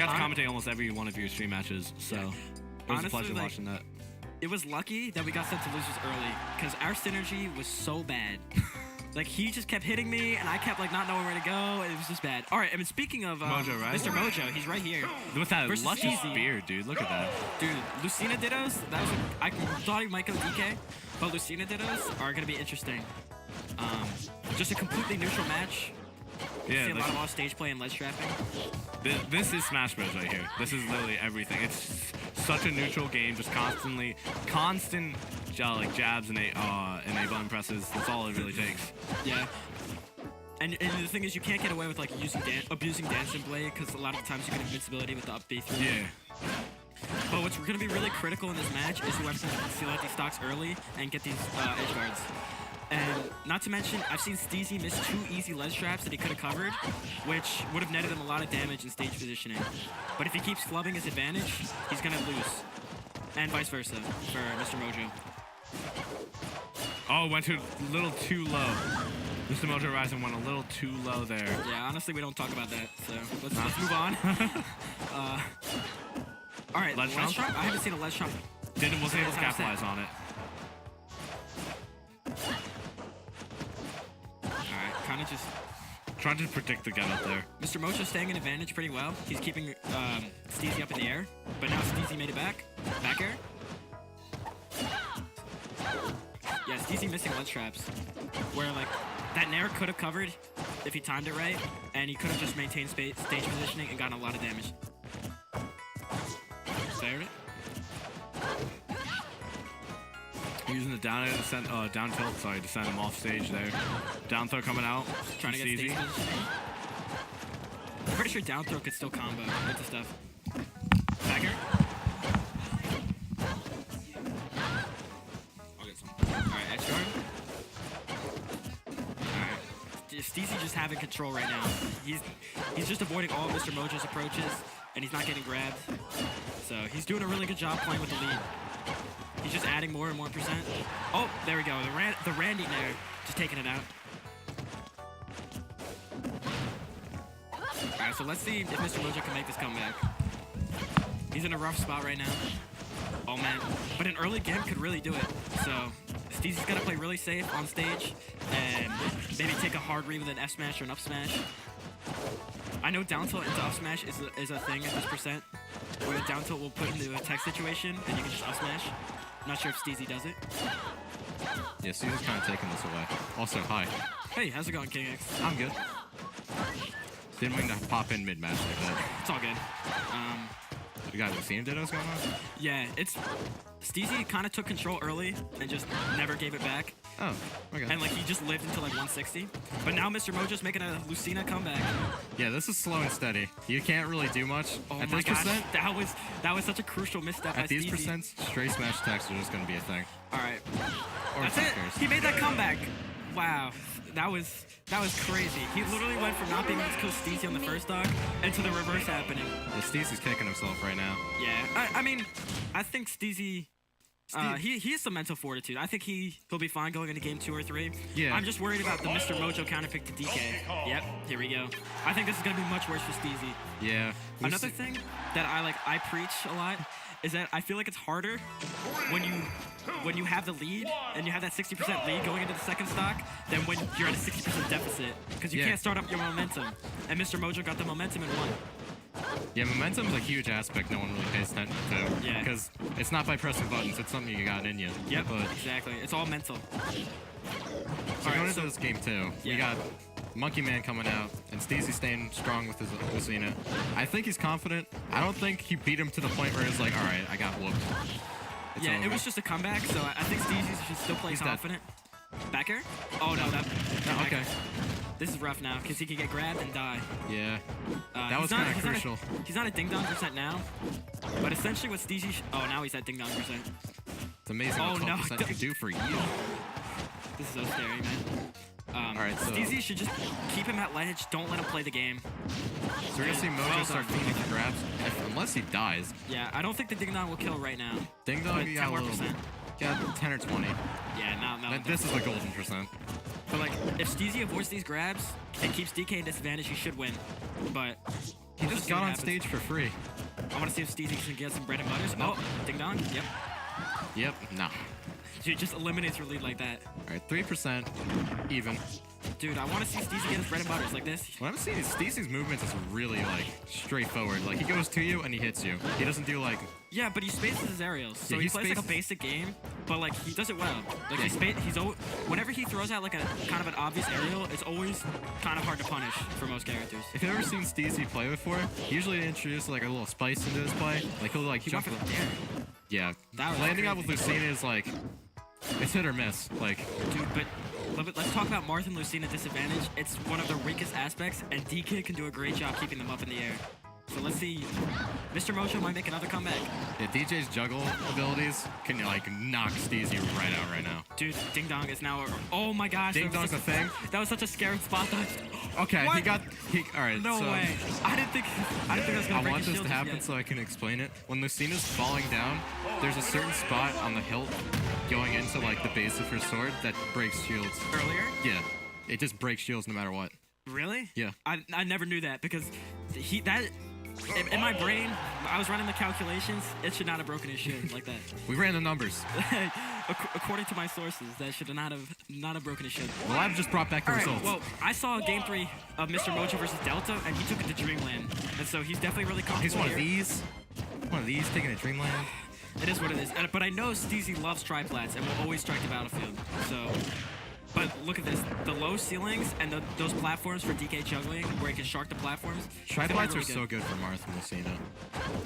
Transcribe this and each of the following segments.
got to commentate almost every one of your stream matches, so it was honestly, a pleasure watching that. It was lucky that we got sent to losers early, because our synergy was so bad. Like, he just kept hitting me, and I kept, like, not knowing where to go. It was just bad. All right, I mean, speaking of Mojo, right? Mr. Mojo, he's right here. With that Versus luscious Steezy. beard, dude. Look at that. Dude, Lucina Dittos, that was I thought he might go DK, but Lucina Dittos are going to be interesting. Just a completely neutral match. Yeah, See a lot of off-stage play and ledge trapping. This is Smash Bros. Right here. This is literally everything. It's such a neutral game, just constant like jabs and A button presses. That's all it really takes. Yeah. And the thing is, you can't get away with like abusing Dancing Blade, because a lot of times you get invincibility with the up B through. Yeah. But what's going to be really critical in this match is whoever can seal out these stocks early and get these edge guards. And not to mention, I've seen Steezy miss 2 easy ledge traps that he could have covered, which would have netted him a lot of damage in stage positioning. But if he keeps flubbing his advantage, he's going to lose. And vice versa for Mr. Mojo. Oh, went a little too low. Mr. Mojo Rising went a little too low there. Yeah, honestly, we don't talk about that, so let's move on. All right, ledge trap? I haven't seen a ledge trap. Wasn't able to capitalize on it. Alright, kind of just trying to predict the get up there. Mr. Mojo staying in advantage pretty well. He's keeping Steezy up in the air, but now Steezy made it back. Back air. Yeah, Steezy missing ledge traps. Where, like, that Nair could have covered if he timed it right, and he could have just maintained stage positioning and gotten a lot of damage. Fared it. Using the down air to send, down tilt, sorry, to send him off stage there. Down throw coming out. Trying to get stage positioning. I'm pretty sure down throw could still combo with the stuff. Back air. I'll get some. Alright, edge guard. Alright. Steezy just having control right now. He's just avoiding all of Mr. Mojo's approaches, and he's not getting grabbed. So he's doing a really good job playing with the lead. He's just adding more and more percent. Oh, there we go. The Randy Nair, just taking it out. Alright, so let's see if Mr. Mojo can make this comeback. He's in a rough spot right now. Oh man, but an early game could really do it. So Steezy's got to play really safe on stage and maybe take a hard read with an F smash or an up smash. I know down tilt into up smash is a thing at this percent, where the down tilt will put into a tech situation and you can just up smash. I'm not sure if Steezy does it. Yeah, Steezy's kind of taking this away. Also, hi. Hey, how's it going, King X? I'm good. Didn't mean to pop in mid-match like that. It's all good. You got Lucina Dittos going on? Yeah, it's... Steezy kind of took control early and just never gave it back. Oh, okay. And, like, he just lived until, like, 160. But now Mr. Mojo's making a Lucina comeback. Yeah, this is slow and steady. You can't really do much. Oh at my this gosh, percent, that was such a crucial misstep by at these Steezy. percents, straight smash attacks are just going to be a thing. All right. Or That's it. fuckers. He made that comeback. Wow. That was crazy. He literally went from not being able to kill Steezy on the first stock into the reverse happening. Yeah, Steezy's kicking himself right now. Yeah. I mean, I think Steezy... he has some mental fortitude. I think he'll be fine going into game 2 or 3. Yeah. I'm just worried about the Mr. Mojo counterpick to DK. Yep, here we go. I think this is gonna be much worse for Steezy. Yeah. Another thing that I preach a lot is that I feel like it's harder when you have the lead and you have that 60% lead going into the second stock than when you're at a 60% deficit, because you can't start up your momentum. And Mr. Mojo got the momentum and won. Yeah, momentum's a huge aspect no one really pays attention to. Yeah. Because it's not by pressing buttons, it's something you got in you. Yep, But exactly. It's all mental. so going into this game 2, we got Monkey Man coming out, and Steezy staying strong with his Lucina. I think he's confident. I don't think he beat him to the point where it's like, all right, I got whooped. It's over. It was just a comeback, so I think Steezy should still play confident. Back air? Oh no, okay. This is rough now, because he could get grabbed and die. Yeah. That was kind of crucial. He's not at ding dong percent now, but essentially what Steezy... Oh, now he's at ding dong percent. It's amazing what 12% can do for you. This is so scary, man. Alright, so... Steezy should just keep him at ledge, don't let him play the game. So we're going to see Mojo start feeding for grabs, unless he dies. Yeah, I don't think the ding dong will kill right now. Ding dong, you got a little... Got 10 or 20. Yeah, no. This is the golden percent. But, like, if Steezy avoids these grabs and keeps DK in disadvantage, he should win. But He just got on stage for free. I want to see if Steezy can get some bread and butters. Nope. Oh, ding dong. Yep. Yep, nah. Dude, just eliminates your lead like that. All right, 3%, even. Dude, I want to see Steezy get his bread and butters like this. What I'm seeing is Steezy's movements is really, like, straightforward. Like, he goes to you and he hits you. He doesn't do, like... Yeah, but he spaces his aerials. So Yeah, he he plays like a spaces- basic game, but like he does it well. Like Yeah. whenever he throws out like a kind of an obvious aerial, it's always kind of hard to punish for most characters. If you've ever seen Steezy play before, he usually introduces, like, a little spice into his play. Like, he Jump wants for the dare. Yeah. That was Landing out with crazy. Lucina is, like... It's hit or miss. Like... Dude, but let's talk about Marth and Lucina disadvantage. It's one of their weakest aspects, and DK can do a great job keeping them up in the air. So let's see. Mr. Mojo might make another comeback. Yeah, DJ's juggle abilities can, like, knock Steezy right out right now. Dude, Ding Dong is now. Oh my gosh. Ding Dong's a thing? That was such a scary spot dodge. Okay, What? Alright, No so... way. I didn't think that was gonna I break want his this shield to happen yet. so I can explain it. When Lucina's falling down, there's a certain spot on the hilt going into, like, the base of her sword that breaks shields. Earlier? Yeah. It just breaks shields no matter what. Really? Yeah. I never knew that because in my brain, I was running the calculations. It should not have broken his shield like that. We ran the numbers. According to my sources, that should not have broken his shield. The lab just brought back the All right, results. well, I saw Game 3 of Mr. Mojo versus Delta, and he took it to Dreamland, and so he's definitely really comfortable. He's one of here. these. One of these taking a Dreamland. It is what it is. But I know Steezy loves triplats and will always strike the battlefield. So, but look at this. The low ceilings and those platforms for DK juggling, where he can shark the platforms. Triplats really are so good for Marth and Lucina.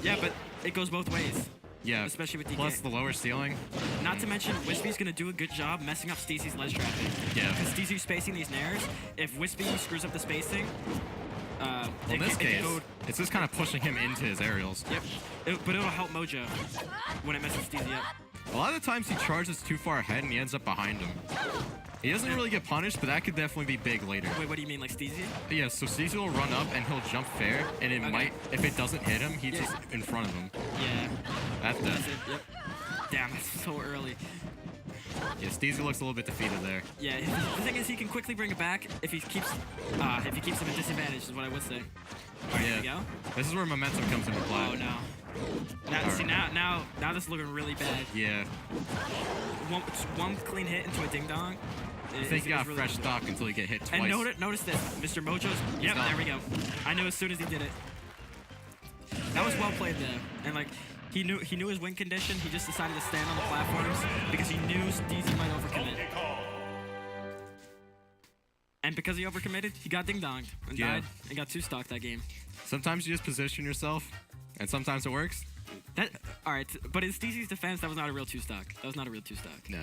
Yeah, but it goes both ways. Yeah. Especially with DK. Plus the lower ceiling. Not to mention, Wispy's going to do a good job messing up Steezy's ledge trapping. Yeah. Because Steezy's spacing these nairs. If Wispy screws up the spacing, Well, in this case, it's just kind of pushing him into his aerials. Yep. But it'll help Mojo when it messes Steezy up. A lot of the times he charges too far ahead and he ends up behind him. He doesn't really get punished, but that could definitely be big later. Wait, what do you mean, like Steezy? Yeah, so Steezy will run up and he'll jump fair, and it might, if it doesn't hit him, he's just in front of him. Yeah. That's That's dead. it. Yep. Damn, that's so early. Yeah, Steezy looks a little bit defeated there. Yeah, the thing is, he can quickly bring it back if he keeps him at disadvantage, is what I would say. Alright, here we go. This is where momentum comes into play. Oh no. See now this is looking really bad. Yeah. One clean hit into a ding dong. I think you got really fresh stock until you get hit twice. And notice this, Mr. Mojo's. Yep, done. there we go. I knew as soon as he did it. That was well played there, and like he knew his win condition. He just decided to stand on the platforms because he knew Steezy might overcommit. And because he overcommitted, he got ding-donged and died and got 2-stock that game. Sometimes you just position yourself, and sometimes it works. Alright, but in Steezy's defense, that was not a real 2-stock. That was not a real 2-stock. No,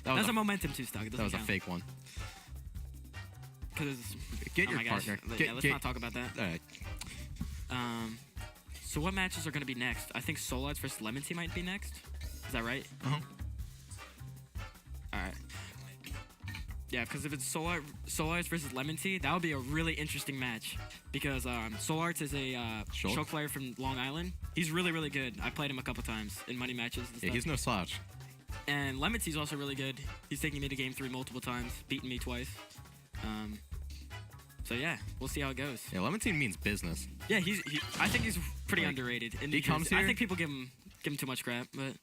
That was a momentum 2-stock. That was a fake one. Oh Get your my gosh. partner. Yeah, let's not talk about that. All right. So what matches are going to be next? I think Solites versus Lemon Tea might be next. Is that right? Uh-huh. Alright. Yeah, because if it's Solites versus Lemon Tea, that would be a really interesting match. Because Solites is a choke player from Long Island. He's really, really good. I played him a couple times in money matches and stuff. Yeah, he's no slouch. And Lemon Tea's also really good. He's taken me to game 3 multiple times, beaten me twice. So yeah, we'll see how it goes. Yeah, Lemon Tea means business. Yeah, I think he's pretty underrated. And he comes here. I think people give him too much crap, but